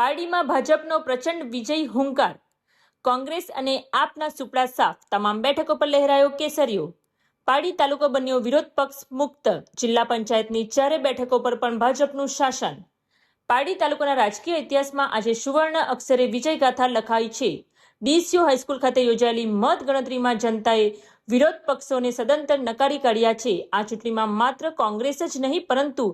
પારડીમાં ભાજપનો પ્રચંડ વિજય હુંકાર, કોંગ્રેસ અને આપના સુપડા સાફ, તમામ બેઠકો પર લહેરાયો કેસરીયો. પારડી તાલુકો બન્યો વિરોધ પક્ષ મુક્ત, જિલ્લા પંચાયતની 4 બેઠકો પર પણ ભાજપનું શાસન. પારડી તાલુકાના રાજકીય ઇતિહાસમાં આજે સુવર્ણ અક્ષરે વિજય ગાથા લખાઈ છે. ડીસીયુ હાઈસ્કૂલ ખાતે યોજાયેલી મત ગણતરીમાં જનતાએ વિરોધ પક્ષોને સદંતર નકારી કાઢ્યા છે. આ ચૂંટણીમાં માત્ર કોંગ્રેસ જ નહીં પરંતુ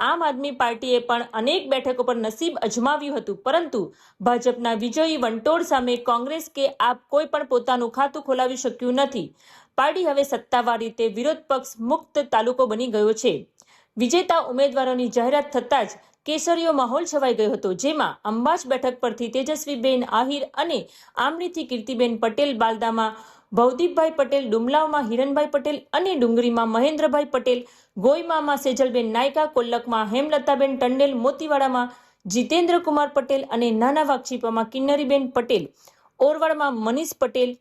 આમ આદમી પાર્ટીએ પણ અનેક બેઠકો પર નસીબ અજમાવ્યું હતું, પરંતુ ભાજપના વિજયી વંટોળ સામે કોંગ્રેસ કે આપ કોઈ પણ પોતાનું ખાતું ખોલાવી શક્યું નથી. પારડી હવે સત્તાવાર રીતે વિરોધ પક્ષ મુક્ત તાલુકો બની ગયો છે. વિજેતા ઉમેદવારોની જાહેરાત થતાં જ કેસરીયો માહોલ છવાઈ ગયો હતો, જેમાં અંબાજ બેઠક પરથી તેજસ્વીબેન આહિર અને આમરીથી કીર્તિબેન પટેલ, બાલદામાં ભવદીપભાઈ પટેલ, ડુમલાવમાં હિરણભાઈ પટેલ અને ડુંગરીમાં મહેન્દ્રભાઈ પટેલ, ગોઈમામાં સેજલબેન નાયકા, કોલ્લકમાં હેમલતાબેન ટંડેલ, મોતીવાડામાં જીતેન્દ્રકુમાર પટેલ અને નાના વાઘછીપામાં કિન્નરીબેન પટેલ, ઓરવાડમાં મનીષ પટેલ,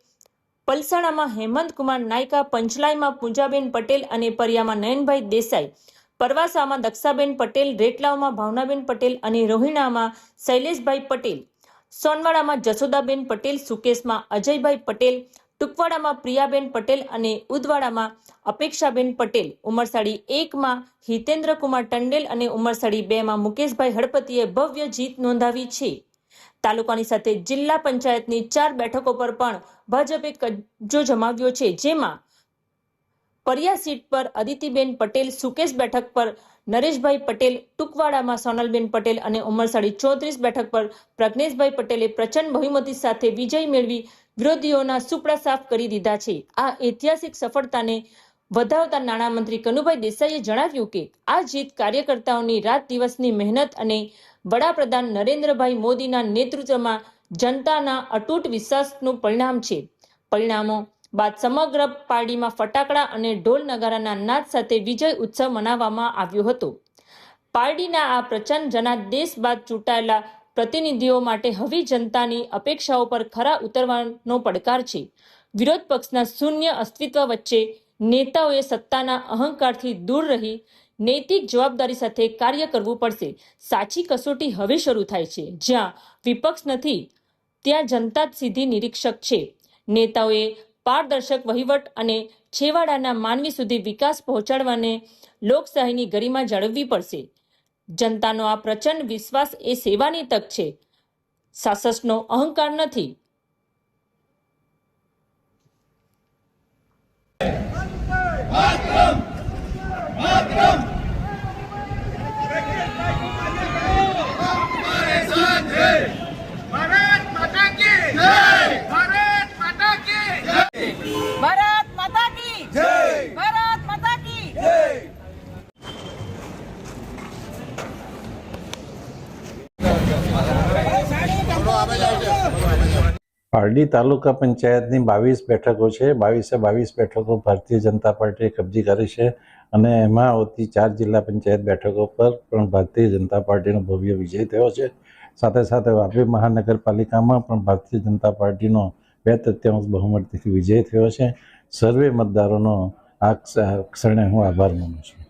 પલસાણામાં હેમંતકુમાર નાયકા, પંચલાઈમાં પૂજાબેન પટેલ અને પરિયામાં નયનભાઈ દેસાઈ, પરવાસામાં દક્ષાબેન પટેલ, રેટલાવમાં ભાવનાબેન પટેલ અને રોહિણામાં શૈલેષભાઈ પટેલ, સોનવાડામાં જસોદાબેન પટેલ, સુકેશમાં અજયભાઈ પટેલ, ટુકવાડામાં પ્રિયાબેન પટેલ અને ઉદવાડામાં અપેક્ષાબેન પટેલ, ઉમરસાડી 1માં હિતેન્દ્રકુમાર ટંડેલ અને ઉમરસાડી 2માં મુકેશભાઈ હળપતિએ ભવ્ય જીત નોંધાવી છે. તાલુકાની સાથે જિલ્લા પંચાયતની 4 બેઠકો પર પણ ભાજપે કબજો જમાવ્યો છે, જેમાં પરિયા સીટ પર અદિતિબેન પટેલ, સુકેશ બેઠક પર નરેશભાઈ પટેલ, ટુકવાડામાં સોનલબેન પટેલ અને ઉમરસાડી 34 બેઠક પર પ્રજ્ઞેશભાઈ પટેલે પ્રચંડ બહુમતી સાથે વિજય મેળવી વિરોધીઓના સુપડા સાફ કરી દીધા છે. આ ઐતિહાસિક સફળતાને વધાવતા નાણામંત્રી કનુભાઈ દેસાઈએ જણાવ્યું કે આ જીત કાર્યકર્તાઓની રાત દિવસની મહેનત અને વડાપ્રધાન નરેન્દ્રભાઈ મોદીના નેતૃત્વમાં જનતાના અતૂટ વિશ્વાસનું પરિણામ છે. પરિણામો બાદ સમગ્ર પારડીમાં ફટાકડા અને ઢોલ નગારાના નાદ સાથે વિજય ઉત્સવ મનાવવામાં આવ્યો હતો. પારડીના આ પ્રચંડ જનાદેશ બાદ ચૂંટાયેલા પ્રતિનિધિઓ માટે હવે જનતાની અપેક્ષાઓ પર ખરા ઉતરવાનો પડકાર છે. વિરોધ પક્ષના શૂન્ય અસ્તિત્વ વચ્ચે નેતાઓએ સત્તાના અહંકારથી દૂર રહી નૈતિક જવાબદારી સાથે કાર્ય કરવું પડશે. સાચી કસોટી હવે શરૂ થાય છે, જ્યાં વિપક્ષ નથી ત્યાં જનતા જ સીધી નિરીક્ષક છે. નેતાઓએ પારદર્શક વહીવટ અને છેવાડાના માનવી સુધી વિકાસ પહોંચાડવાને લોકશાહીની ગરિમા જાળવવી પડશે. જનતાનો આ પ્રચંડ વિશ્વાસ એ સેવાની તક છે, શાસકનો અહંકાર નથી. પારડી તાલુકા પંચાયતની 22 બેઠકો છે. 22 બેઠકો ભારતીય જનતા પાર્ટીએ કબજી કરી છે અને એમાં આવતી 4 જિલ્લા પંચાયત બેઠકો પર પણ ભારતીય જનતા પાર્ટીનો ભવ્ય વિજય થયો છે. સાથે સાથે વાપી મહાનગરપાલિકામાં પણ ભારતીય જનતા પાર્ટીનો 2/3 બહુમતીથી વિજય થયો છે. સર્વે મતદારોનો આ ક્ષણે હું આભાર માનું છું.